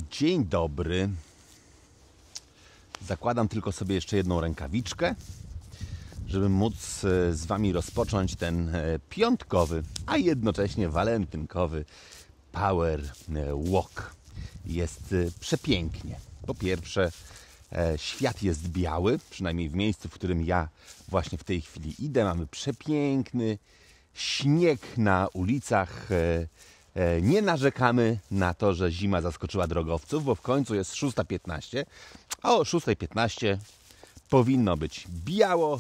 Dzień dobry. Zakładam tylko sobie jeszcze jedną rękawiczkę, żeby móc z Wami rozpocząć ten piątkowy, a jednocześnie walentynkowy Power Walk. Jest przepięknie. Po pierwsze, świat jest biały, przynajmniej w miejscu, w którym ja właśnie w tej chwili idę. Mamy przepiękny śnieg na ulicach. Nie narzekamy na to, że zima zaskoczyła drogowców, bo w końcu jest 6:15, a o 6:15 powinno być biało,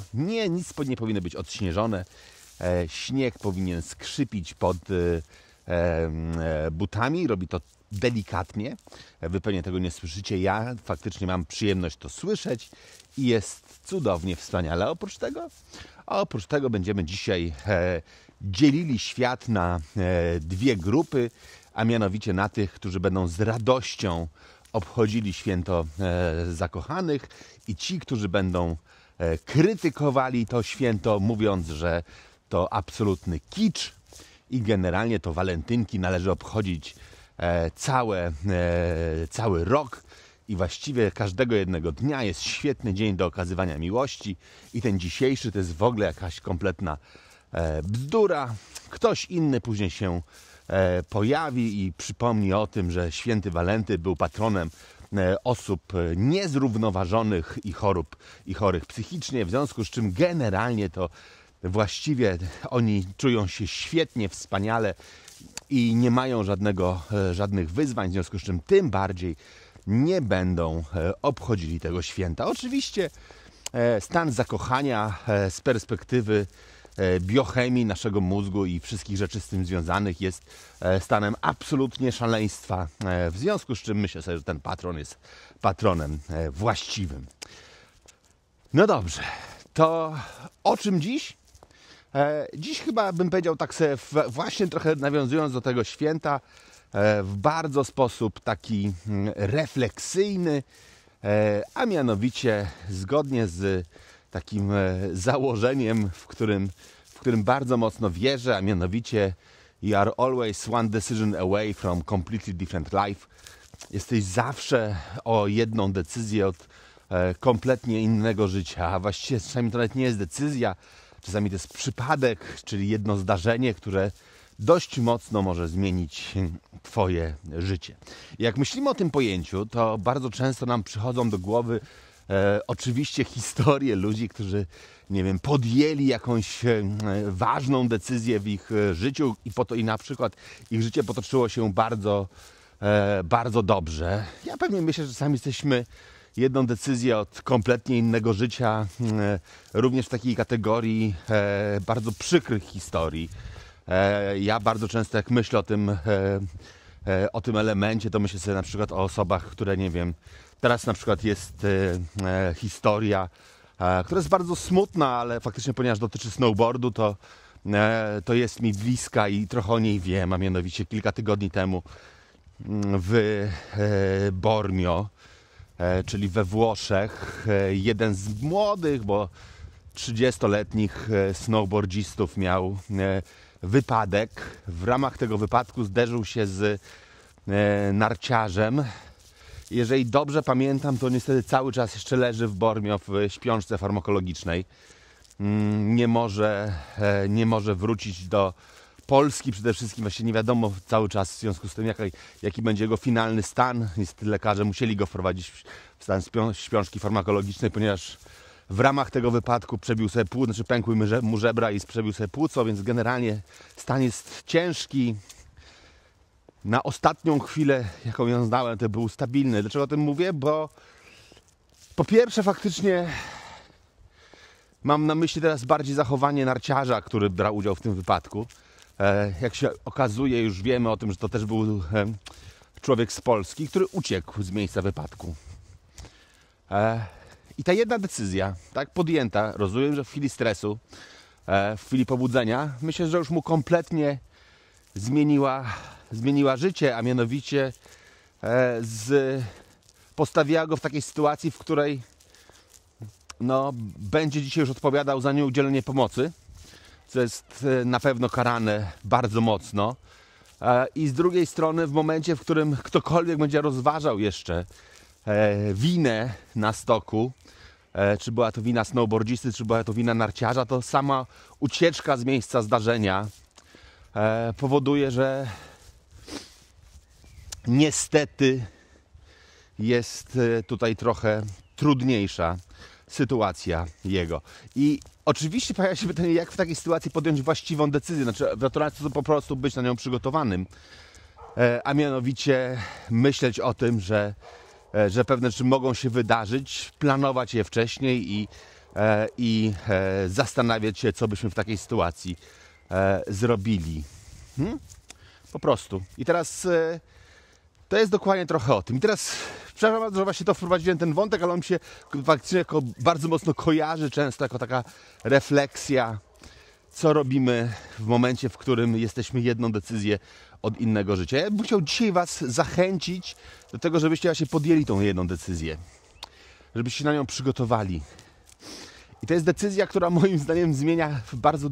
nic nie powinno być odśnieżone. Śnieg powinien skrzypić pod butami, robi to delikatnie. Wy pewnie tego nie słyszycie, ja faktycznie mam przyjemność to słyszeć i jest cudownie, wspaniale. Oprócz tego będziemy dzisiaj dzielili świat na dwie grupy, a mianowicie na tych, którzy będą z radością obchodzili święto zakochanych i ci, którzy będą krytykowali to święto, mówiąc, że to absolutny kicz i generalnie to walentynki należy obchodzić cały rok i właściwie każdego jednego dnia jest świetny dzień do okazywania miłości i ten dzisiejszy to jest w ogóle jakaś kompletna bzdura. Ktoś inny później się pojawi i przypomni o tym, że święty Walenty był patronem osób niezrównoważonych i chorych psychicznie, w związku z czym generalnie to właściwie oni czują się świetnie, wspaniale i nie mają żadnych wyzwań, w związku z czym tym bardziej nie będą obchodzili tego święta. Oczywiście stan zakochania z perspektywy biochemii naszego mózgu i wszystkich rzeczy z tym związanych jest stanem absolutnie szaleństwa, w związku z czym myślę sobie, że ten patron jest patronem właściwym. No dobrze, to o czym dziś? Dziś chyba bym powiedział tak sobie właśnie trochę nawiązując do tego święta w bardzo sposób taki refleksyjny, a mianowicie zgodnie z takim założeniem, w którym bardzo mocno wierzę, a mianowicie you are always one decision away from completely different life. Jesteś zawsze o jedną decyzję od kompletnie innego życia, a właściwie czasami to nawet nie jest decyzja, czasami to jest przypadek, czyli jedno zdarzenie, które dość mocno może zmienić Twoje życie. I jak myślimy o tym pojęciu, to bardzo często nam przychodzą do głowy oczywiście historie ludzi, którzy, nie wiem, podjęli jakąś ważną decyzję w ich życiu i na przykład ich życie potoczyło się bardzo dobrze. Ja pewnie myślę, że sami jesteśmy jedną decyzję od kompletnie innego życia, również w takiej kategorii bardzo przykrych historii. Ja bardzo często jak myślę o tym elemencie, to myślę sobie na przykład o osobach, które, nie wiem, teraz na przykład jest historia, która jest bardzo smutna, ale faktycznie ponieważ dotyczy snowboardu, to jest mi bliska i trochę o niej wiem, a mianowicie kilka tygodni temu w Bormio, czyli we Włoszech, jeden z młodych, bo 30-letnich snowboardzistów miał wypadek. W ramach tego wypadku zderzył się z narciarzem. Jeżeli dobrze pamiętam, to niestety cały czas jeszcze leży w Bormio w śpiączce farmakologicznej. Nie może wrócić do Polski przede wszystkim. Właśnie nie wiadomo cały czas w związku z tym, jaki będzie jego finalny stan. Niestety lekarze musieli go wprowadzić w stan śpiączki farmakologicznej, ponieważ w ramach tego wypadku pękły mu żebra i przebił sobie płuco, więc generalnie stan jest ciężki. Na ostatnią chwilę, jaką ją znałem, to był stabilny. Dlaczego o tym mówię? Bo po pierwsze faktycznie mam na myśli teraz bardziej zachowanie narciarza, który brał udział w tym wypadku. Jak się okazuje, już wiemy o tym, że to też był człowiek z Polski, który uciekł z miejsca wypadku. I ta jedna decyzja, tak podjęta, rozumiem, że w chwili stresu, w chwili pobudzenia, myślę, że już mu kompletnie zmieniła życie, a mianowicie postawiła go w takiej sytuacji, w której będzie dzisiaj już odpowiadał za nieudzielenie pomocy, co jest na pewno karane bardzo mocno. I z drugiej strony w momencie, w którym ktokolwiek będzie rozważał jeszcze winę na stoku, czy była to wina snowboardzisty, czy była to wina narciarza, to sama ucieczka z miejsca zdarzenia powoduje, że niestety jest tutaj trochę trudniejsza sytuacja jego. I oczywiście pojawia się pytanie, jak w takiej sytuacji podjąć właściwą decyzję, znaczy w naturalny sposób po prostu być na nią przygotowanym, a mianowicie myśleć o tym, że pewne rzeczy mogą się wydarzyć, planować je wcześniej i zastanawiać się, co byśmy w takiej sytuacji zrobili. Po prostu. I teraz to jest dokładnie trochę o tym. I teraz, przepraszam bardzo, że właśnie to wprowadziłem ten wątek, ale on mi się faktycznie jako bardzo mocno kojarzy często, jako taka refleksja, co robimy w momencie, w którym jesteśmy jedną decyzję od innego życia. Ja bym chciał dzisiaj Was zachęcić do tego, żebyście właśnie podjęli tą jedną decyzję. Żebyście się na nią przygotowali. I to jest decyzja, która moim zdaniem zmienia bardzo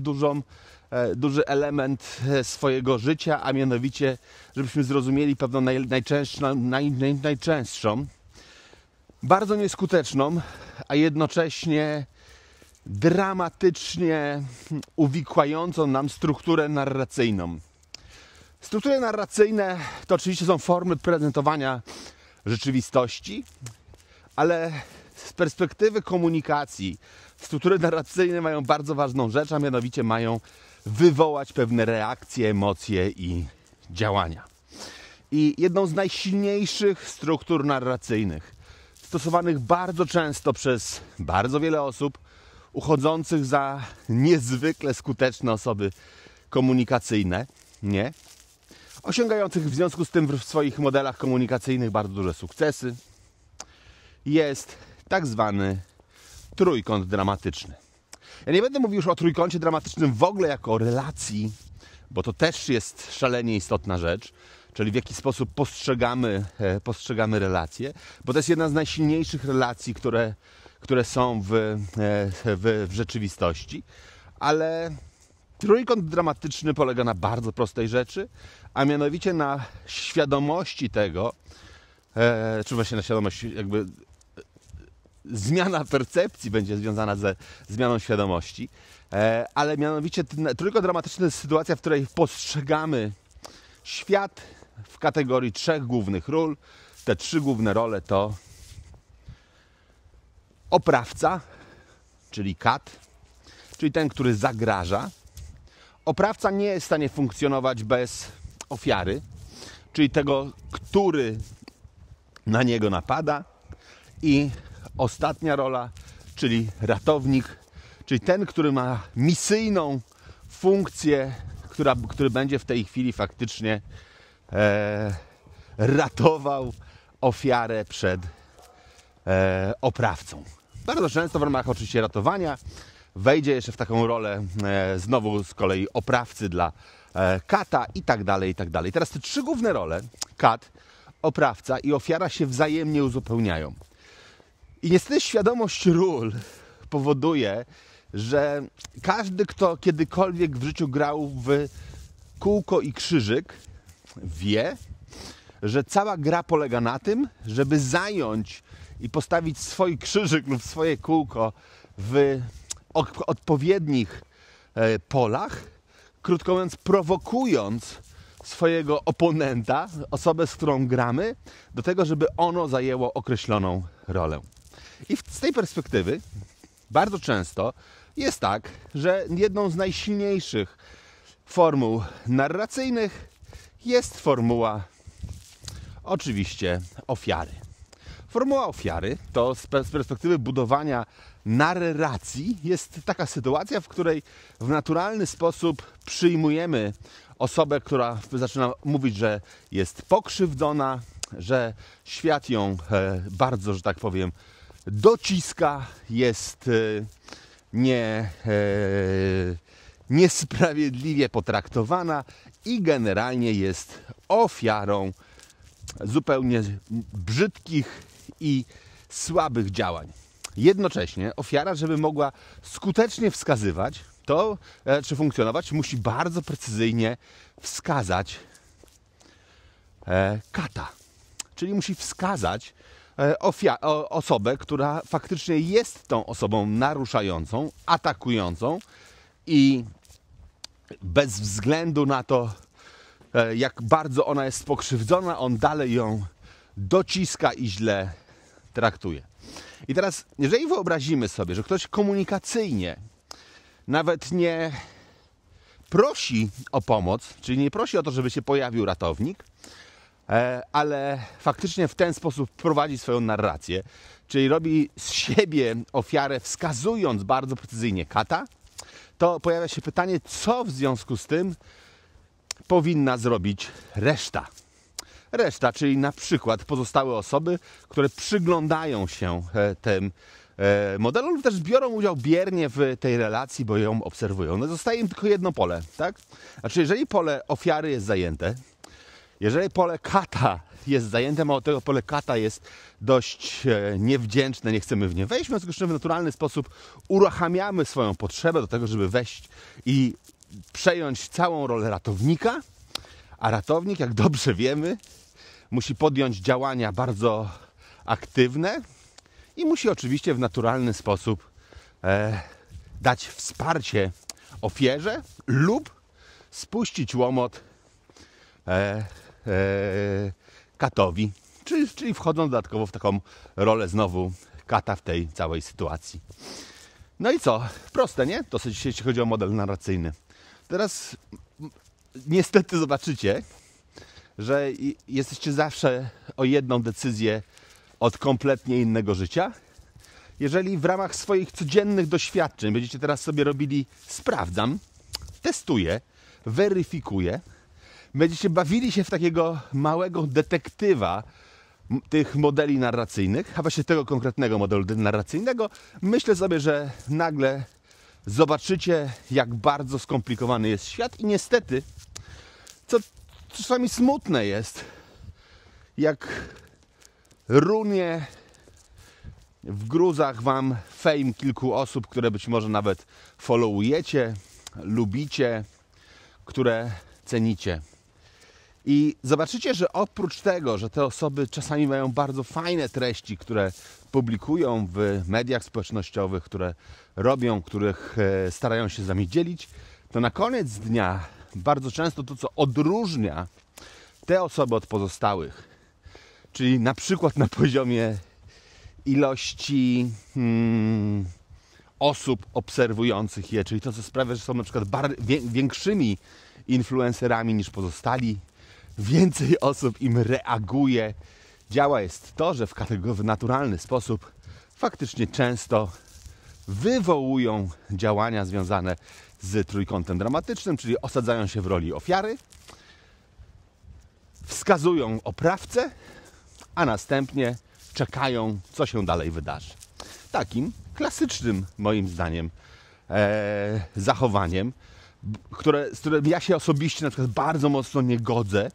duży element swojego życia, a mianowicie, żebyśmy zrozumieli pewną najczęstszą, bardzo nieskuteczną, a jednocześnie dramatycznie uwikłającą nam strukturę narracyjną. Struktury narracyjne to oczywiście są formy prezentowania rzeczywistości, ale z perspektywy komunikacji struktury narracyjne mają bardzo ważną rzecz, a mianowicie mają wywołać pewne reakcje, emocje i działania. I jedną z najsilniejszych struktur narracyjnych, stosowanych bardzo często przez bardzo wiele osób, uchodzących za niezwykle skuteczne osoby komunikacyjne, osiągających w związku z tym w swoich modelach komunikacyjnych bardzo duże sukcesy, jest tak zwany trójkąt dramatyczny. Ja nie będę mówił już o trójkącie dramatycznym w ogóle jako o relacji, bo to też jest szalenie istotna rzecz, czyli w jaki sposób postrzegamy relacje, bo to jest jedna z najsilniejszych relacji, które są w rzeczywistości, ale trójkąt dramatyczny polega na bardzo prostej rzeczy, a mianowicie na świadomości tego, czy właśnie na świadomości, jakby zmiana percepcji będzie związana ze zmianą świadomości, ale mianowicie trójkąt dramatyczny to jest sytuacja, w której postrzegamy świat w kategorii 3 głównych ról. Te 3 główne role to oprawca, czyli kat, czyli ten, który zagraża. Oprawca nie jest w stanie funkcjonować bez ofiary, czyli tego, który na niego napada. I ostatnia rola, czyli ratownik, czyli ten, który ma misyjną funkcję, który będzie w tej chwili faktycznie ratował ofiarę przed oprawcą. Bardzo często w ramach oczywiście ratowania wejdzie jeszcze w taką rolę znowu z kolei oprawcy dla kata i tak dalej, i tak dalej. Teraz te 3 główne role, kat, oprawca i ofiara, się wzajemnie uzupełniają. I niestety świadomość ról powoduje, że każdy, kto kiedykolwiek w życiu grał w kółko i krzyżyk, wie, że cała gra polega na tym, żeby zająć i postawić swój krzyżyk lub swoje kółko w odpowiednich polach, krótko mówiąc, prowokując swojego oponenta, osobę, z którą gramy, do tego, żeby ono zajęło określoną rolę. I z tej perspektywy bardzo często jest tak, że jedną z najsilniejszych formuł narracyjnych jest formuła oczywiście ofiary. Formuła ofiary to z perspektywy budowania narracji jest taka sytuacja, w której w naturalny sposób przyjmujemy osobę, która zaczyna mówić, że jest pokrzywdzona, że świat ją bardzo, że tak powiem, dociska, jest niesprawiedliwie potraktowana i generalnie jest ofiarą zupełnie brzydkich i słabych działań. Jednocześnie ofiara, żeby mogła skutecznie wskazywać to, czy funkcjonować, musi bardzo precyzyjnie wskazać kata. Czyli musi wskazać osobę, która faktycznie jest tą osobą naruszającą, atakującą i bez względu na to, jak bardzo ona jest pokrzywdzona, on dalej ją dociska i źle traktuje. I teraz, jeżeli wyobrazimy sobie, że ktoś komunikacyjnie nawet nie prosi o pomoc, czyli nie prosi o to, żeby się pojawił ratownik, ale faktycznie w ten sposób prowadzi swoją narrację, czyli robi z siebie ofiarę, wskazując bardzo precyzyjnie kata, to pojawia się pytanie, co w związku z tym powinna zrobić reszta. Reszta, czyli na przykład pozostałe osoby, które przyglądają się tym modelom lub też biorą udział biernie w tej relacji, bo ją obserwują. No zostaje im tylko jedno pole, tak? Znaczy, jeżeli pole ofiary jest zajęte, jeżeli pole kata jest zajęte, mało tego, pole kata jest dość niewdzięczne, nie chcemy w nie wejść, w związku z czym w naturalny sposób uruchamiamy swoją potrzebę do tego, żeby wejść i przejąć całą rolę ratownika, a ratownik, jak dobrze wiemy, musi podjąć działania bardzo aktywne i musi oczywiście w naturalny sposób dać wsparcie ofierze lub spuścić łomot katowi, czyli wchodząc dodatkowo w taką rolę znowu kata w tej całej sytuacji. No i co? Proste, nie? Dosyć, jeśli chodzi o model narracyjny. Teraz niestety zobaczycie, że jesteście zawsze o jedną decyzję od kompletnie innego życia. Jeżeli w ramach swoich codziennych doświadczeń będziecie teraz sobie robili sprawdzam, testuję, weryfikuję, będziecie bawili się w takiego małego detektywa tych modeli narracyjnych, a właśnie tego konkretnego modelu narracyjnego, myślę sobie, że nagle zobaczycie, jak bardzo skomplikowany jest świat i niestety, co czasami smutne jest, jak runie w gruzach wam fame kilku osób, które być może nawet followujecie, lubicie, które cenicie. I zobaczycie, że oprócz tego, że te osoby czasami mają bardzo fajne treści, które publikują w mediach społecznościowych, które robią, których starają się z wami dzielić, to na koniec dnia bardzo często to, co odróżnia te osoby od pozostałych, czyli na przykład na poziomie ilości osób obserwujących je, czyli to, co sprawia, że są na przykład większymi influencerami niż pozostali, więcej osób im reaguje, działa, jest to, że w naturalny sposób faktycznie często wywołują działania związane z trójkątem dramatycznym, czyli osadzają się w roli ofiary, wskazują oprawcę, a następnie czekają, co się dalej wydarzy. Takim klasycznym, moim zdaniem, zachowaniem, z którym ja się osobiście na przykład bardzo mocno nie godzę,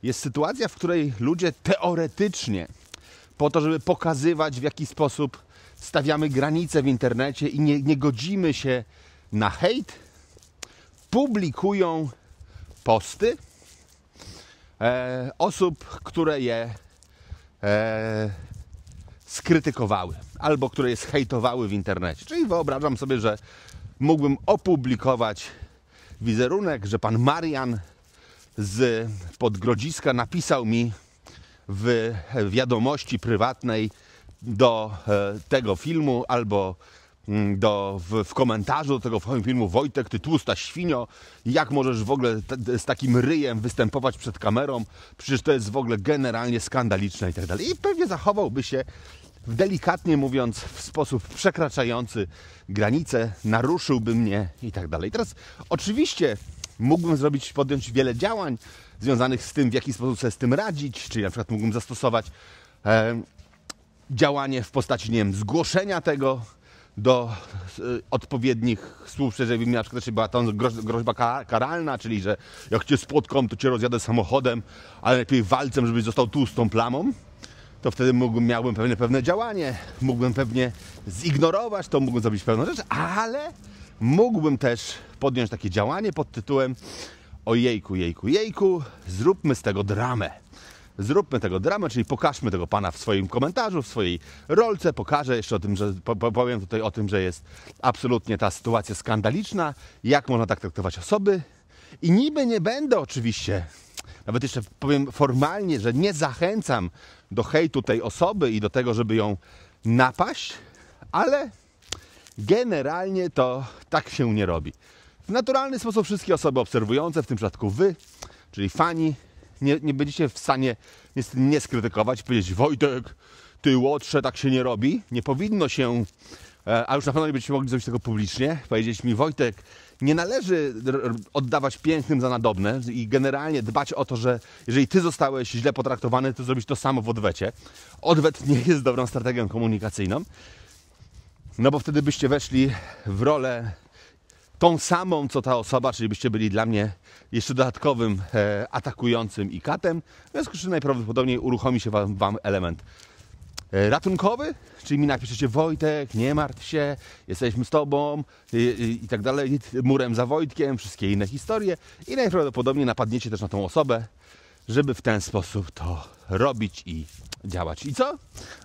jest sytuacja, w której ludzie teoretycznie po to, żeby pokazywać, w jaki sposób stawiamy granice w internecie i nie godzimy się na hejt, publikują posty osób, które je skrytykowały albo które je zhejtowały w internecie. Czyli wyobrażam sobie, że mógłbym opublikować wizerunek, że pan Marian z Podgrodziska napisał mi w wiadomości prywatnej do tego filmu albo w komentarzu do tego filmu: Wojtek, ty tłusta świnio, jak możesz w ogóle z takim ryjem występować przed kamerą, przecież to jest w ogóle generalnie skandaliczne i tak dalej. I pewnie zachowałby się, delikatnie mówiąc, w sposób przekraczający granice, naruszyłby mnie i tak dalej. Teraz oczywiście mógłbym podjąć wiele działań związanych z tym, w jaki sposób sobie z tym radzić, czyli na przykład mógłbym zastosować działanie w postaci, nie wiem, zgłoszenia tego do odpowiednich służb, jeżeli na przykład była to groźba karalna, czyli że jak cię spotkam, to cię rozjadę samochodem, ale lepiej walcem, żebyś został tłustą plamą, to wtedy miałbym pewne działanie, mógłbym pewnie zignorować to, mógłbym zrobić pewną rzecz, ale mógłbym też podjąć takie działanie pod tytułem: o jejku, jejku, jejku, zróbmy z tego dramę. zróbmy tego dramę, czyli pokażmy tego pana w swoim komentarzu, w swojej rolce, pokażę jeszcze o tym, że powiem tutaj o tym, że jest absolutnie ta sytuacja skandaliczna, jak można tak traktować osoby i niby nie będę oczywiście, nawet jeszcze powiem formalnie, że nie zachęcam do hejtu tej osoby i do tego, żeby ją napaść, ale generalnie to tak się nie robi. W naturalny sposób wszystkie osoby obserwujące, w tym przypadku wy, czyli fani, nie będziecie w stanie nie skrytykować, powiedzieć: Wojtek, ty łotrze, tak się nie robi. Nie powinno się, a już na pewno nie będziecie mogli zrobić tego publicznie, powiedzieć mi: Wojtek, nie należy oddawać pięknym za nadobne i generalnie dbać o to, że jeżeli ty zostałeś źle potraktowany, to zrobić to samo w odwecie. Odwet nie jest dobrą strategią komunikacyjną, no bo wtedy byście weszli w rolę tą samą, co ta osoba, czyli byście byli dla mnie jeszcze dodatkowym atakującym i katem. W związku z czym najprawdopodobniej uruchomi się wam element ratunkowy, czyli mi napiszecie: Wojtek, nie martw się, jesteśmy z tobą i tak dalej, murem za Wojtkiem, wszystkie inne historie i najprawdopodobniej napadniecie też na tą osobę, żeby w ten sposób to robić i działać. I co?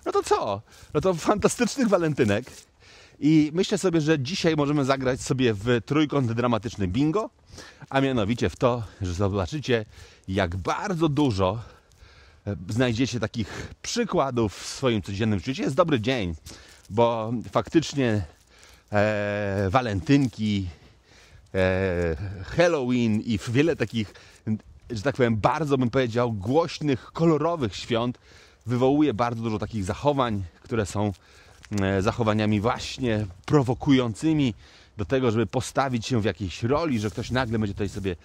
No to co? No to fantastycznych walentynek. I myślę sobie, że dzisiaj możemy zagrać sobie w trójkąt dramatyczny bingo, a mianowicie w to, że zobaczycie, jak bardzo dużo znajdziecie takich przykładów w swoim codziennym życiu. Dzisiaj jest dobry dzień, bo faktycznie walentynki, Halloween i wiele takich, że tak powiem, bardzo bym powiedział głośnych, kolorowych świąt wywołuje bardzo dużo takich zachowań, które są zachowaniami właśnie prowokującymi do tego, żeby postawić się w jakiejś roli, że ktoś nagle będzie tutaj sobie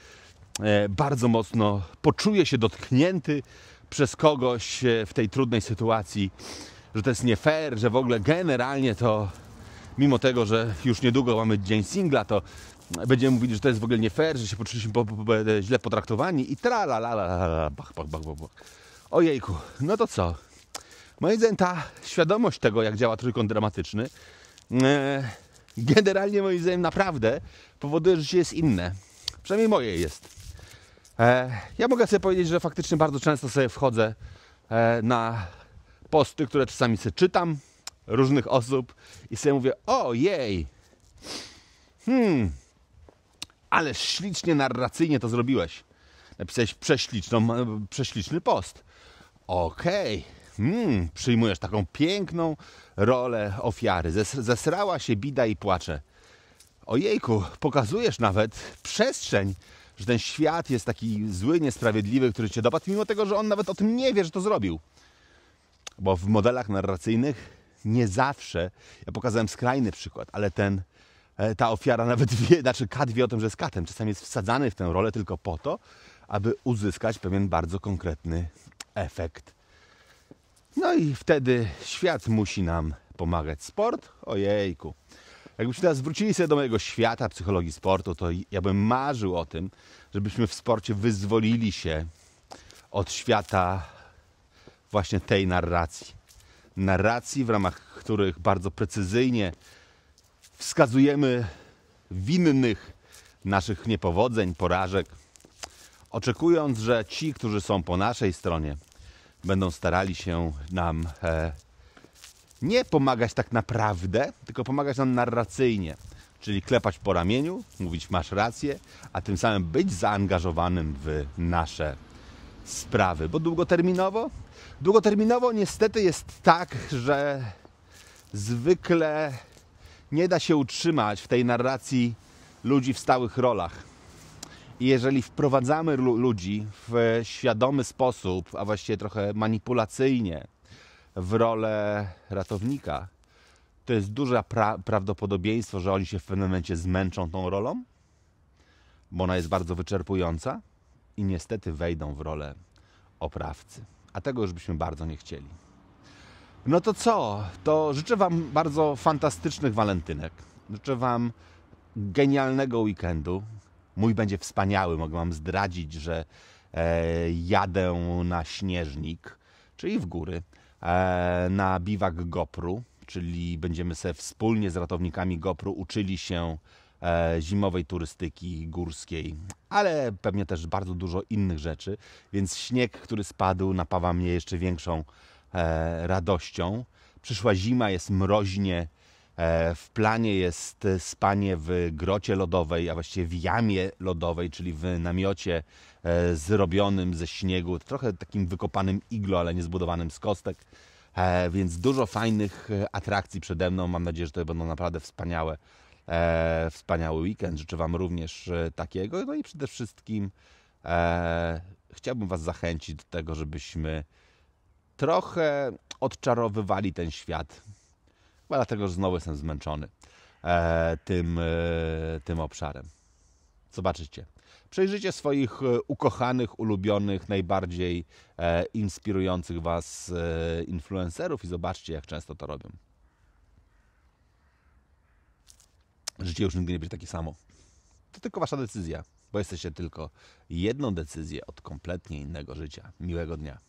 bardzo mocno poczuje się dotknięty przez kogoś w tej trudnej sytuacji, że to jest nie fair, że w ogóle generalnie to mimo tego, że już niedługo mamy dzień singla, to będziemy mówili, że to jest w ogóle nie fair, że się poczuliśmy źle potraktowani i tralalala, bach. Ojejku, no to co? Moim zdaniem ta świadomość tego, jak działa trójkąt dramatyczny, generalnie moim zdaniem naprawdę powoduje, że życie jest inne. Przynajmniej moje jest. Ja mogę sobie powiedzieć, że faktycznie bardzo często sobie wchodzę na posty, które czasami sobie czytam, różnych osób i sobie mówię: ojej, ale ślicznie narracyjnie to zrobiłeś. Napisałeś prześliczny post. Okej. Przyjmujesz taką piękną rolę ofiary. Zesrała się bida i płacze. Ojejku, pokazujesz nawet przestrzeń, że ten świat jest taki zły, niesprawiedliwy, który cię dopadł, mimo tego, że on nawet o tym nie wie, że to zrobił. Bo w modelach narracyjnych nie zawsze, ja pokazałem skrajny przykład, ale ta ofiara nawet wie, znaczy kat wie o tym, że jest katem. Czasami jest wsadzany w tę rolę tylko po to, aby uzyskać pewien bardzo konkretny efekt. No i wtedy świat musi nam pomagać. Sport? Ojejku. Jakbyśmy teraz zwrócili sobie do mojego świata psychologii sportu, to ja bym marzył o tym, żebyśmy w sporcie wyzwolili się od świata właśnie tej narracji. Narracji, w ramach których bardzo precyzyjnie wskazujemy winnych naszych niepowodzeń, porażek, oczekując, że ci, którzy są po naszej stronie, będą starali się nam nie pomagać tak naprawdę, tylko pomagać nam narracyjnie, czyli klepać po ramieniu, mówić: masz rację, a tym samym być zaangażowanym w nasze sprawy. Bo długoterminowo niestety jest tak, że zwykle nie da się utrzymać w tej narracji ludzi w stałych rolach. I jeżeli wprowadzamy ludzi w świadomy sposób, a właściwie trochę manipulacyjnie w rolę ratownika, to jest duże prawdopodobieństwo, że oni się w pewnym momencie zmęczą tą rolą, bo ona jest bardzo wyczerpująca i niestety wejdą w rolę oprawcy. A tego już byśmy bardzo nie chcieli. No to co? To życzę Wam bardzo fantastycznych walentynek. Życzę Wam genialnego weekendu. Mój będzie wspaniały. Mogę Wam zdradzić, że jadę na Śnieżnik, czyli w góry, na biwak GoPru, czyli będziemy sobie wspólnie z ratownikami GoPru uczyli się zimowej turystyki górskiej, ale pewnie też bardzo dużo innych rzeczy, więc śnieg, który spadł, napawa mnie jeszcze większą radością. Przyszła zima, jest mroźnie, w planie jest spanie w grocie lodowej, a właściwie w jamie lodowej, czyli w namiocie zrobionym ze śniegu, trochę takim wykopanym iglo, ale nie zbudowanym z kostek. Więc dużo fajnych atrakcji przede mną. Mam nadzieję, że to będą naprawdę wspaniały weekend. Życzę Wam również takiego. No i przede wszystkim chciałbym Was zachęcić do tego, żebyśmy trochę odczarowywali ten świat. Chyba dlatego, że znowu jestem zmęczony tym obszarem. Zobaczycie. Przejrzyjcie swoich ukochanych, ulubionych, najbardziej inspirujących Was influencerów i zobaczcie, jak często to robią. Życie już nigdy nie będzie takie samo. To tylko Wasza decyzja, bo jesteście tylko jedną decyzję od kompletnie innego życia. Miłego dnia.